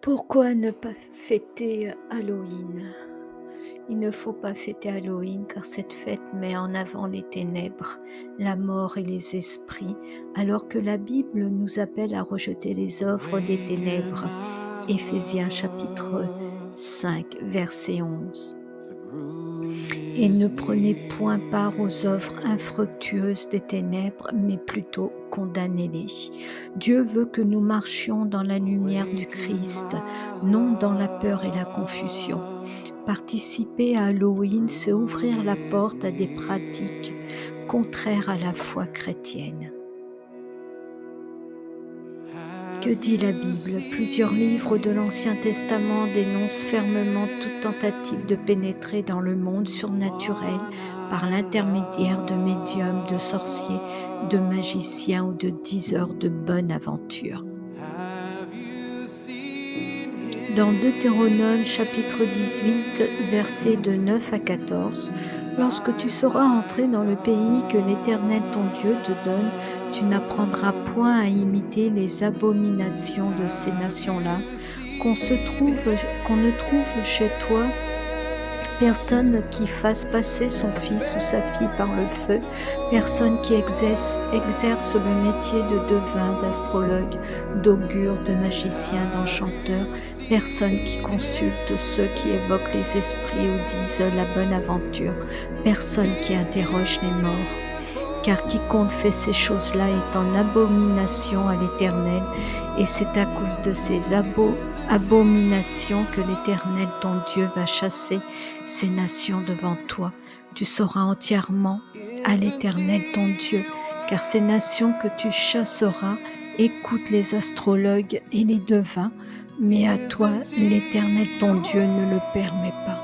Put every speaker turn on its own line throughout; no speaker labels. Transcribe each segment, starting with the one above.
Pourquoi ne pas fêter Halloween? Il ne faut pas fêter Halloween car cette fête met en avant les ténèbres, la mort et les esprits, alors que la Bible nous appelle à rejeter les œuvres des
Awaken
ténèbres.
my
Éphésiens chapitre
love,
5, verset 11.
the groom
Et ne
is
prenez point part aux œuvres
near.
infructueuses des ténèbres, mais plutôt condamnez-les. Dieu veut que nous marchions dans la lumière du
Awaken
Christ,
my
non dans la peur et la confusion.
love,
Participer à
the
Halloween, c'est
groom
ouvrir la
is
porte à des pratiques contraires à la foi chrétienne.
near.
Que
Have
dit la
you
Bible? Plusieurs livres de l'Ancien Testament dénoncent fermement toute tentative de pénétrer dans le monde
seen the
surnaturel
one
par
I
l'intermédiaire de médiums, de sorciers, de
love?
magiciens ou de diseurs de bonne aventure.
Have you seen
Dans Deutéronome chapitre
him?
18, versets de 9 à 14,
His
lorsque tu
eyes
sauras entrer
like
dans le pays que l'Éternel ton Dieu te donne, tu n'apprendras point à imiter les abominations de ces
Have
nations-là,
you
qu'on se trouve,
seen
qu'on ne trouve chez toi personne qui fasse passer son fils ou sa fille par le feu, personne qui exerce le métier de devin, d'astrologue, d'augure, de magicien, d'enchanteur, personne qui consulte ceux qui évoquent les esprits ou disent la bonne aventure, personne qui interroge les morts. Car quiconque fait ces choses-là est en abomination à l'Éternel, et c'est à cause de ces abominations que l'Éternel ton Dieu va chasser ces nations devant toi. Tu seras entièrement à l'Éternel ton Dieu, car ces nations que tu chasseras écoutent les astrologues et les devins, mais à toi l'Éternel ton Dieu ne le permet pas.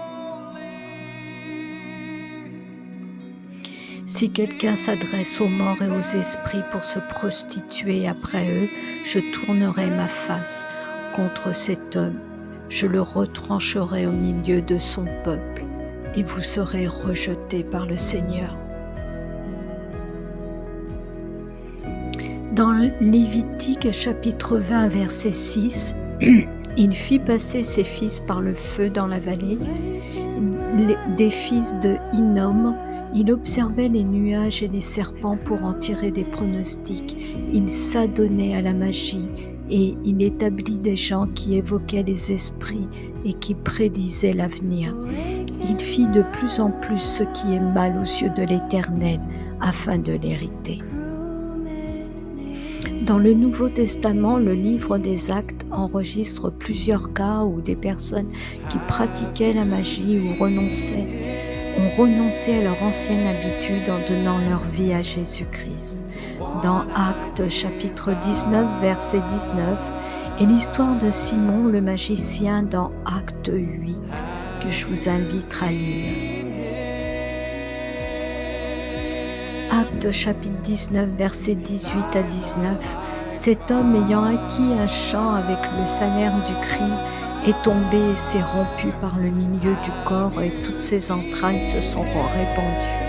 Si quelqu'un s'adresse aux morts et aux esprits pour se prostituer après eux, je tournerai ma face contre cet homme. Je le retrancherai au milieu de son peuple, et vous serez rejetés par le Seigneur. Dans Lévitique chapitre 20, verset 6, il fit passer ses fils par le feu dans la vallée, des fils de Hinnom. Il observait les nuages et les serpents pour en tirer des pronostics. Il s'adonnait à la magie et il établit des gens qui évoquaient les esprits et qui prédisaient l'avenir. Il fit de plus en plus ce qui est mal aux yeux de l'Éternel afin de l'hériter. Dans le Nouveau Testament, le livre des Actes enregistre plusieurs cas où des personnes qui pratiquaient la magie ou ont renoncé à leur ancienne habitude en donnant leur vie à Jésus-Christ. Dans Actes chapitre 19, verset 19, et l'histoire de Simon le magicien dans Acte 8, que je vous invite à lire. Actes chapitre 19, verset 18 à 19. Cet homme ayant acquis un champ avec le salaire du crime est tombé et s'est rompu par le milieu du corps et toutes ses entrailles se sont répandues.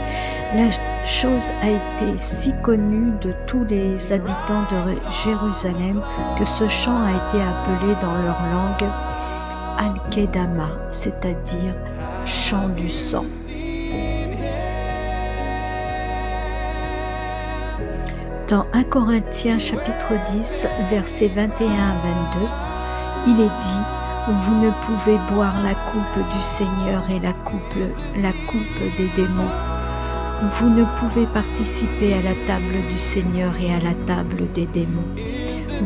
La chose a été si connue de tous les habitants de Jérusalem que ce champ a été appelé dans leur langue Al-Kedama, c'est-à-dire champ du sang. Dans 1 Corinthiens chapitre 10, versets 21 à 22, il est dit « Vous ne pouvez boire la coupe du Seigneur et la coupe des démons. Vous ne pouvez participer à la table du Seigneur et à la table des démons.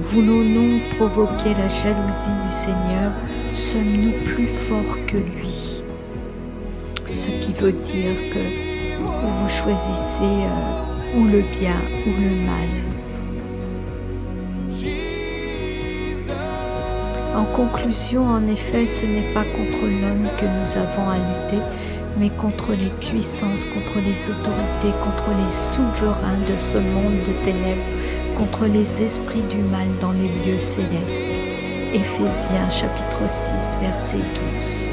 Voulons-nous provoquer la jalousie du Seigneur? Sommes-nous plus forts que lui ?» Ce qui veut dire que vous choisissez ou le bien ou le mal. En conclusion, en effet, ce n'est pas contre l'homme que nous avons à lutter, mais contre les puissances, contre les autorités, contre les souverains de ce monde de ténèbres, contre les esprits du mal dans les lieux célestes. Éphésiens chapitre 6, verset 12.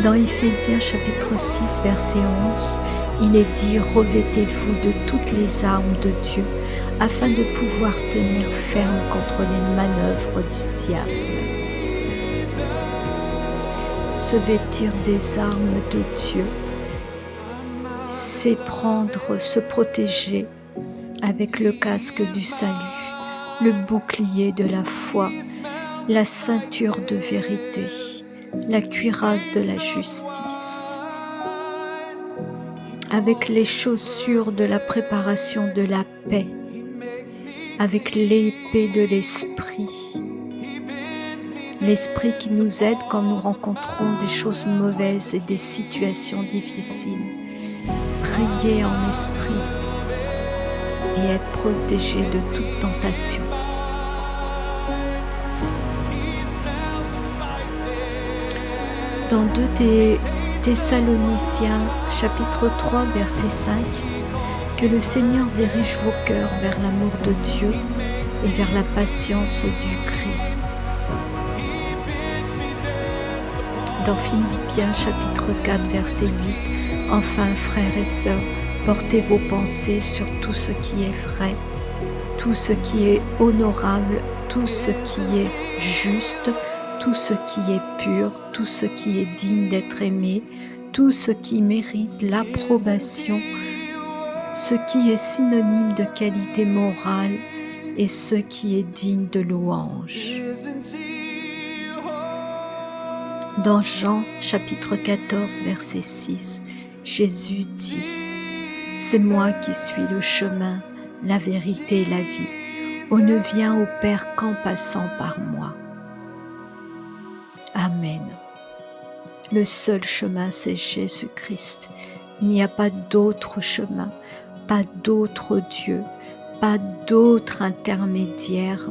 Dans Éphésiens chapitre 6, verset 11, Il est dit, revêtez-vous de toutes les armes de Dieu, afin de pouvoir tenir ferme contre les manœuvres du diable. Se vêtir des armes de Dieu, c'est se protéger avec le casque du salut, le bouclier de la foi, la ceinture de vérité, la cuirasse de la justice, avec les chaussures de la préparation de la paix, avec l'épée de l'esprit, l'esprit qui nous aide quand nous rencontrons des choses mauvaises et des situations difficiles. Priez en esprit et être protégé de toute tentation. Dans 2 Thessaloniciens chapitre 3 verset 5, que le Seigneur dirige vos cœurs vers l'amour de Dieu et vers la patience du Christ. Dans Philippiens chapitre 4 verset 8, enfin frères et sœurs, portez vos pensées sur tout ce qui est vrai, tout ce qui est honorable, tout ce qui est juste, tout ce qui est pur, tout ce qui est digne d'être aimé, tout ce qui mérite l'approbation, ce qui est synonyme de qualité morale et ce qui est digne de louange. Dans Jean chapitre 14 verset 6, Jésus dit, « C'est moi qui suis le chemin, la vérité et la vie. On ne vient au Père qu'en passant par moi. » Amen. Le seul chemin, c'est Jésus-Christ. Il n'y a pas d'autre chemin, pas d'autre Dieu, pas d'autre intermédiaire.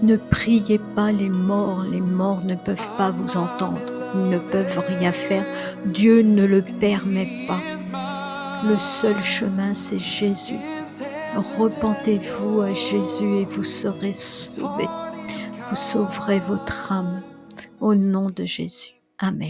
Ne priez pas les morts ne peuvent pas vous entendre, ils ne peuvent rien faire, Dieu ne le permet pas. Le seul chemin, c'est Jésus. Repentez-vous à Jésus et vous serez sauvés. Vous sauverez votre âme. Au nom de Jésus. Amen.